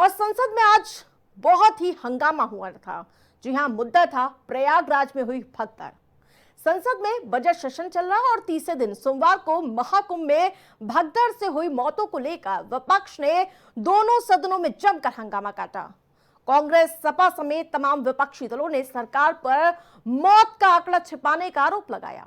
और संसद में आज बहुत ही हंगामा हुआ था। जी हां, मुद्दा था प्रयागराज में हुई भगदड़। संसद में बजट सेशन चल रहा और तीसरे दिन सोमवार को महाकुंभ में भगदड़ से हुई मौतों को लेकर विपक्ष ने दोनों सदनों में जमकर हंगामा काटा। कांग्रेस, सपा समेत तमाम विपक्षी दलों ने सरकार पर मौत का आंकड़ा छिपाने का आरोप लगाया।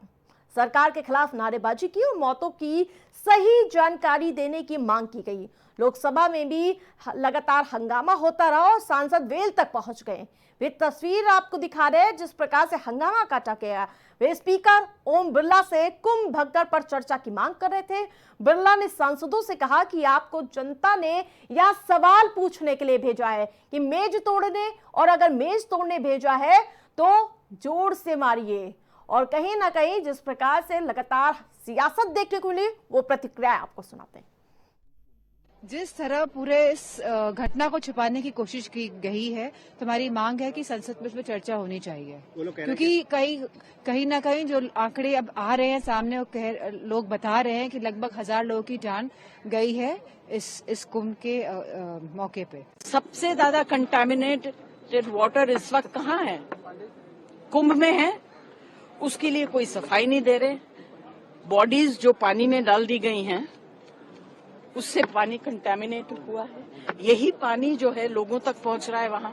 सरकार के खिलाफ नारेबाजी की और मौतों की सही जानकारी देने की मांग की गई। लोकसभा में भी लगातार हंगामा होता रहा और सांसद वेल तक पहुंच गए। वे तस्वीर आपको दिखा रहे हैं जिस प्रकार से हंगामा काटा गया। वे स्पीकर ओम बिरला से कुंभ भगदड़ पर चर्चा की मांग कर रहे थे। बिरला ने सांसदों से कहा कि आपको जनता ने यह सवाल पूछने के लिए भेजा है कि मेज तोड़ने, और अगर मेज तोड़ने भेजा है तो जोर से मारिए। और कहीं ना कहीं जिस प्रकार से लगातार सियासत देखने को मिली वो प्रतिक्रिया आपको सुनाते हैं। जिस तरह पूरे इस घटना को छिपाने की कोशिश की गई है, तो हमारी मांग है कि संसद में इसमें चर्चा होनी चाहिए, क्योंकि कहीं ना कहीं जो आंकड़े अब आ रहे हैं सामने, लोग बता रहे हैं कि लगभग 1000 लोगों की जान गई है इस कुंभ के मौके पे। सबसे ज्यादा कंटामिनेटेड वाटर इस वक्त कहाँ है? कुंभ में है। उसके लिए कोई सफाई नहीं दे रहे। बॉडीज जो पानी में डाल दी गई हैं उससे पानी कंटामिनेट हुआ है। यही पानी जो है लोगों तक पहुंच रहा है वहां।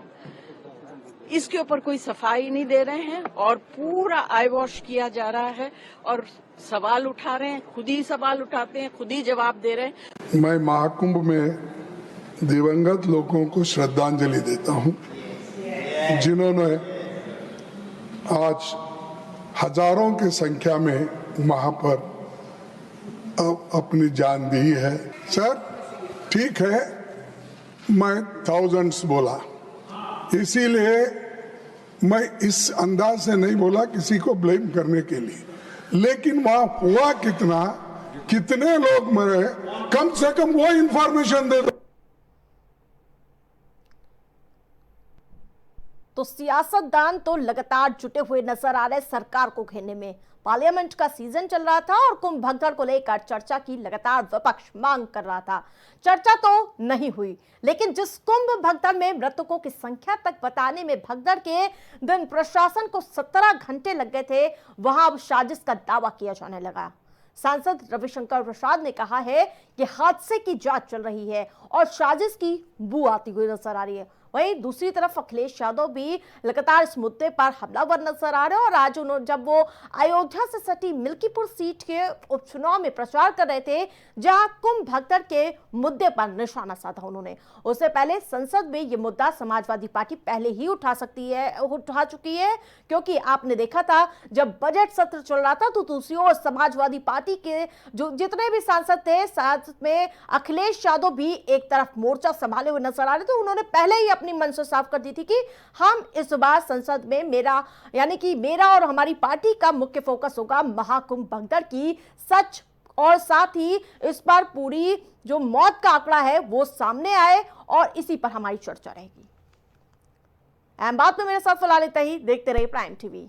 इसके ऊपर कोई सफाई नहीं दे रहे हैं और पूरा आई वॉश किया जा रहा है और सवाल उठा रहे हैं, खुद ही सवाल उठाते हैं, खुद ही जवाब दे रहे हैं। मैं महाकुंभ में दिवंगत लोगों को श्रद्धांजलि देता हूं, जिन्होंने आज हजारों की संख्या में वहां पर अपनी जान दी है। सर, ठीक है, मैं थाउजेंड्स बोला, इसीलिए मैं इस अंदाज से नहीं बोला किसी को ब्लेम करने के लिए, लेकिन वहां हुआ कितना, कितने लोग मरे, कम से कम वो इंफॉर्मेशन दे दो। तो सियासतदान तो लगातार जुटे हुए नजर आ रहे सरकार को घेरने में। पार्लियामेंट का सीजन चल रहा था और कुंभ भगदड़ को लेकर चर्चा की लगातार विपक्ष मांग कर रहा था। चर्चा तो नहीं हुई, लेकिन जिस कुंभ भगदड़ में मृतकों की संख्या तक बताने में भगदड़ के दिन प्रशासन को 17 घंटे लग गए थे, वहां अब साजिश का दावा किया जाने लगा। सांसद रविशंकर प्रसाद ने कहा है कि हादसे की जांच चल रही है और साजिश की बू आती हुई नजर आ रही है। वहीं दूसरी तरफ अखिलेश यादव भी लगातार इस मुद्दे पर हमलावर नजर आ रहे हैं और आज उन्होंने जब वो अयोध्या से सटी मिल्कीपुर सीट के उपचुनाव में प्रचार कर रहे थे, जहां कुंभ भगदड़ के मुद्दे पर निशाना साधा उन्होंने। उससे पहले संसद में ये मुद्दा समाजवादी पार्टी पहले ही उठा चुकी है, क्योंकि आपने देखा था जब बजट सत्र चल रहा था तो दूसरी ओर समाजवादी पार्टी के जो जितने भी सांसद थे, साथ में अखिलेश यादव भी एक तरफ मोर्चा संभाले हुए नजर आ रहे थे। उन्होंने पहले ही अपनी मन से साफ कर दी थी कि हम इस बार संसद में मेरा और हमारी पार्टी का मुख्य फोकस होगा महाकुंभ भगदड़ की सच, और साथ ही इस पर पूरी जो मौत का आंकड़ा है वो सामने आए और इसी पर हमारी चर्चा रहेगी। अहम बात में मेरे साथ फिलहाल इतना ही। देखते रहिए प्राइम टीवी।